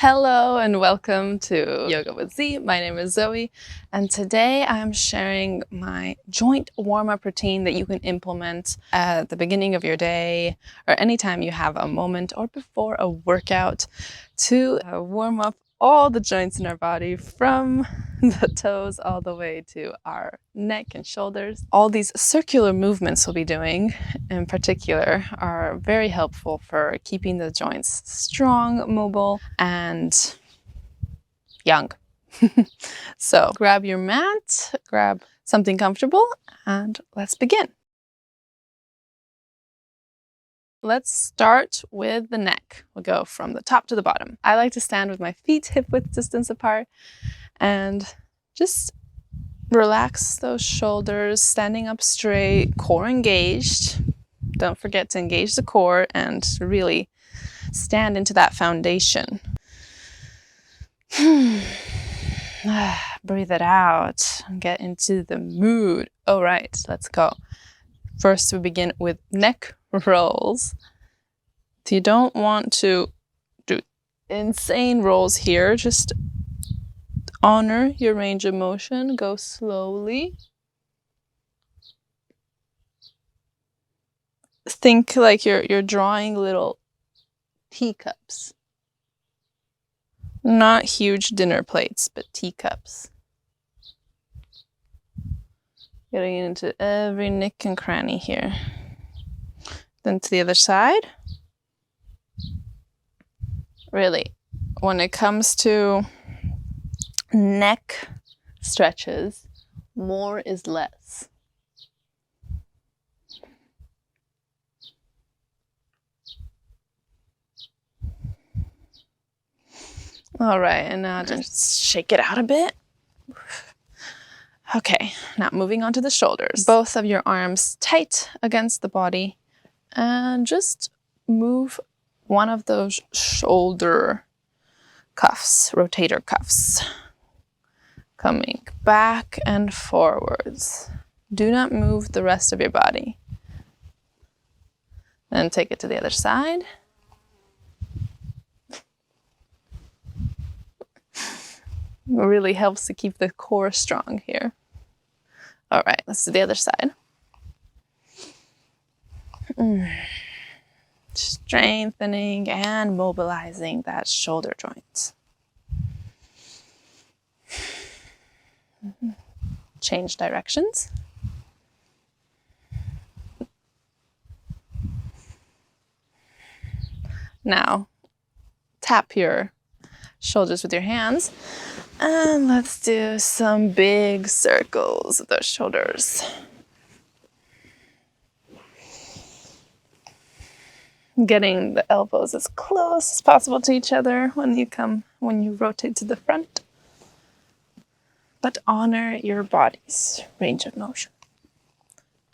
Hello and welcome to Yoga with Z. My name is Zoe, and today I'm sharing my joint warm-up routine that you can implement at the beginning of your day or anytime you have a moment or before a workout to warm up all the joints in our body from the toes all the way to our neck and shoulders. All these circular movements we'll be doing in particular are very helpful for keeping the joints strong, mobile, and young. So grab your mat, grab something comfortable, and let's begin. Let's start with the neck. We'll go from the top to the bottom. I like to stand with my feet hip-width distance apart and just relax those shoulders, standing up straight, core engaged. Don't forget to engage the core and really stand into that foundation. Breathe it out and get into the mood. All right, let's go. First, we begin with neck rolls. You don't want to do insane rolls here. Just honor your range of motion. Go slowly. Think like you're drawing little teacups. Not huge dinner plates, but teacups. Getting into every nook and cranny here. Then to the other side. Really, when it comes to neck stretches, more is less. All right, and now just shake it out a bit. Okay, now moving on to the shoulders. Both of your arms tight against the body and just move one of those shoulder cuffs, rotator cuffs, coming back and forwards. Do not move the rest of your body. Then take it to the other side. It really helps to keep the core strong here. All right, let's do the other side. Strengthening and mobilizing that shoulder joint. Change directions. Now, tap your shoulders with your hands. And let's do some big circles of those shoulders. Getting the elbows as close as possible to each other when you rotate to the front. But honor your body's range of motion.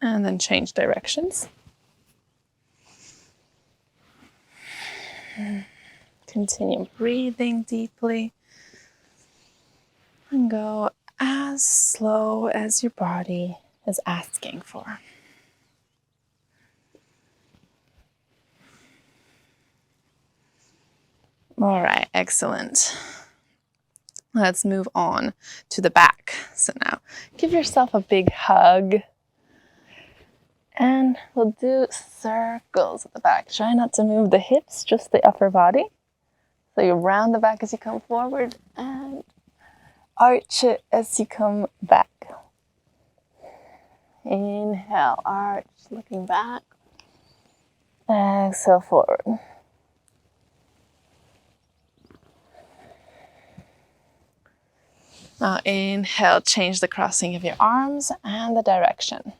And then change directions. Continue breathing deeply. And go as slow as your body is asking for. All right, excellent. Let's move on to the back. So now, give yourself a big hug. And we'll do circles at the back. Try not to move the hips, just the upper body. So you round the back as you come forward and arch it as you come back. Inhale, arch, looking back. Exhale, forward. Now inhale, change the crossing of your arms and the direction.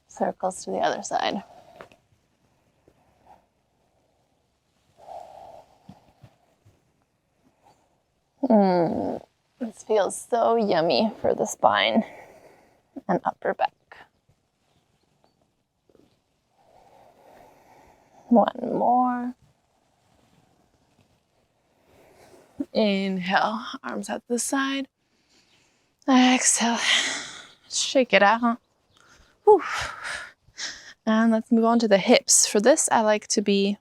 Circles to the other side. This feels so yummy for the spine and upper back. One more. Inhale, arms out to the side. Exhale, shake it out. Whew. And let's move on to the hips. For this, I like to be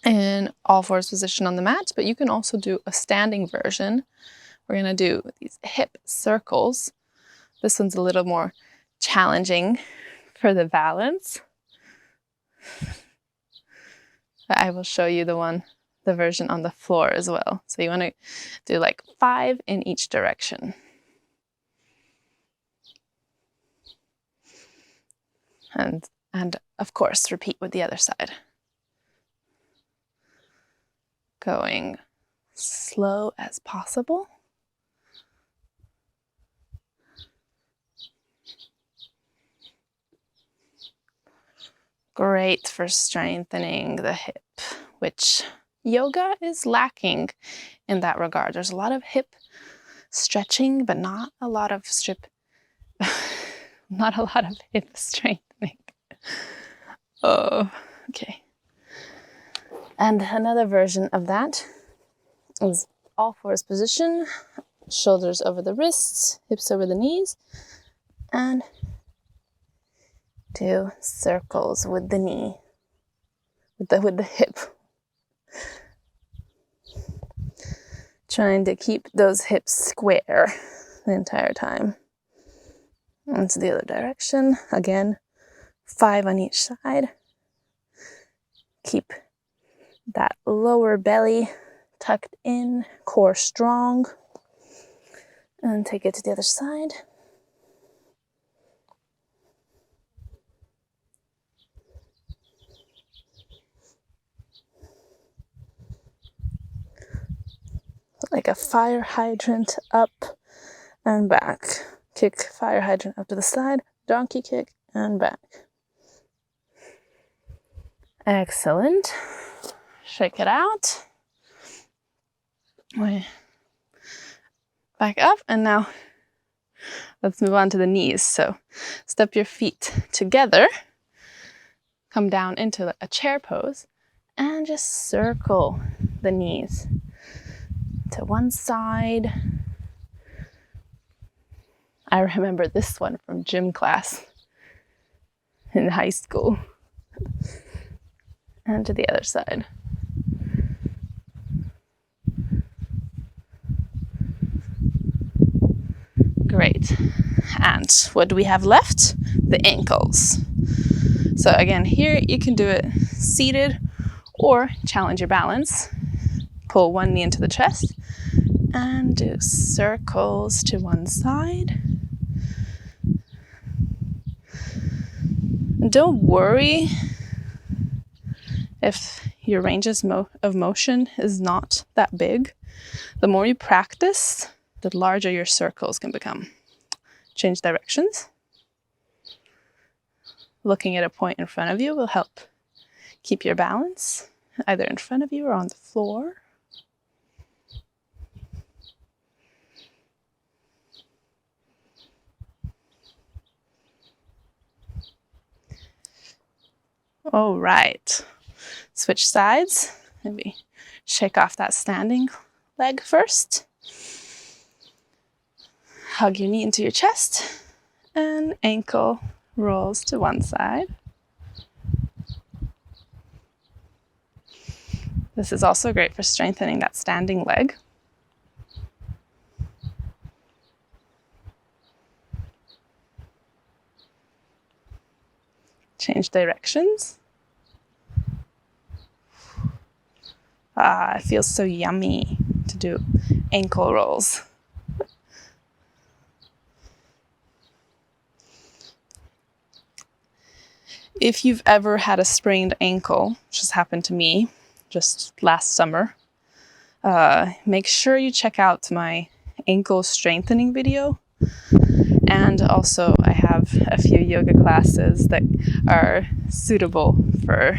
in all fours position on the mat, but you can also do a standing version. We're gonna do these hip circles. This one's a little more challenging for the balance. I will show you the version on the floor as well. So you wanna do like 5 in each direction. And of course, repeat with the other side. Going slow as possible. Great for strengthening the hip, which yoga is lacking in that regard. There's a lot of hip stretching, but not a lot of hip strengthening. Oh, okay. And another version of that is all fours position, shoulders over the wrists, hips over the knees, and do circles with the knee, with the hip. Trying to keep those hips square the entire time. And to the other direction, again, 5 on each side. Keep that lower belly tucked in, core strong, and take it to the other side. Like a fire hydrant up and back. Kick fire hydrant up to the side, donkey kick and back. Excellent. Shake it out. Back up, and now let's move on to the knees. So step your feet together, come down into a chair pose, and just circle the knees to one side. I remember this one from gym class in high school. And to the other side. Great. And what do we have left? The ankles. So again, here you can do it seated or challenge your balance. Pull one knee into the chest and do circles to one side. And don't worry if your ranges of motion is not that big. The more you practice, the larger your circles can become. Change directions. Looking at a point in front of you will help keep your balance, either in front of you or on the floor. All right. Switch sides. Maybe shake off that standing leg first. Hug your knee into your chest and ankle rolls to one side. This is also great for strengthening that standing leg. Change directions. It feels so yummy to do ankle rolls. If you've ever had a sprained ankle, which has happened to me just last summer, make sure you check out my ankle strengthening video. And also I have a few yoga classes that are suitable for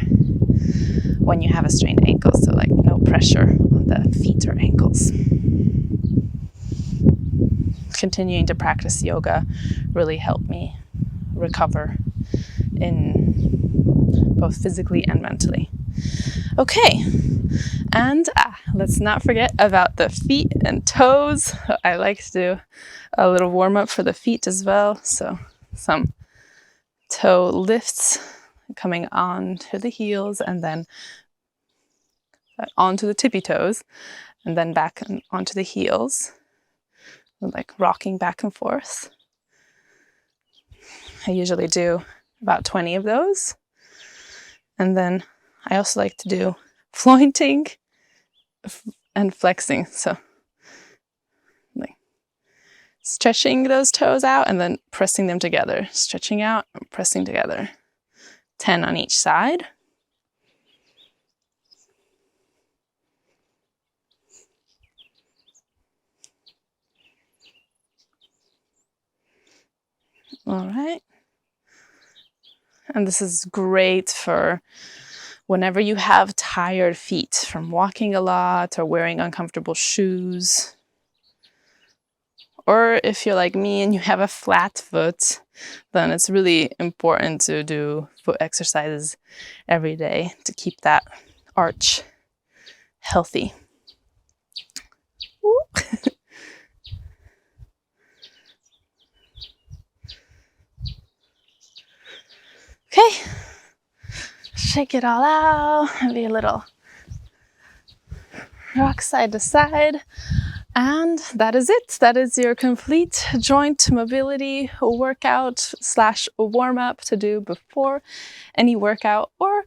when you have a strained ankle, so like no pressure on the feet or ankles. Continuing to practice yoga really helped me recover in both physically and mentally. Okay, and let's not forget about the feet and toes. I like to do a little warm up for the feet as well. So some toe lifts coming on to the heels and then onto the tippy toes, and then back and onto the heels, like rocking back and forth. I usually do about 20 of those. And then I also like to do flointing and flexing. So like stretching those toes out and then pressing them together. Stretching out and pressing together. 10 on each side. All right. And this is great for whenever you have tired feet from walking a lot or wearing uncomfortable shoes. Or if you're like me and you have a flat foot, then it's really important to do foot exercises every day to keep that arch healthy. Okay, shake it all out, maybe a little rock side to side. And that is it. That is your complete joint mobility workout / warm up to do before any workout or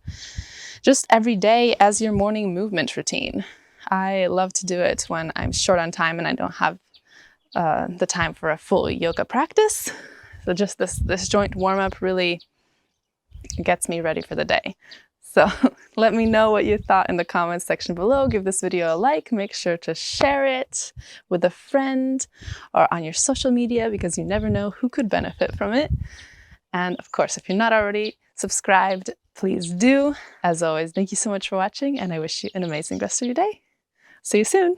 just every day as your morning movement routine. I love to do it when I'm short on time and I don't have the time for a full yoga practice. So just this joint warm up really gets me ready for the day. So let me know what you thought in the comments section below. Give this video a like. Make sure to share it with a friend or on your social media because you never know who could benefit from it. And of course, if you're not already subscribed, please do. As always, thank you so much for watching and I wish you an amazing rest of your day. See you soon.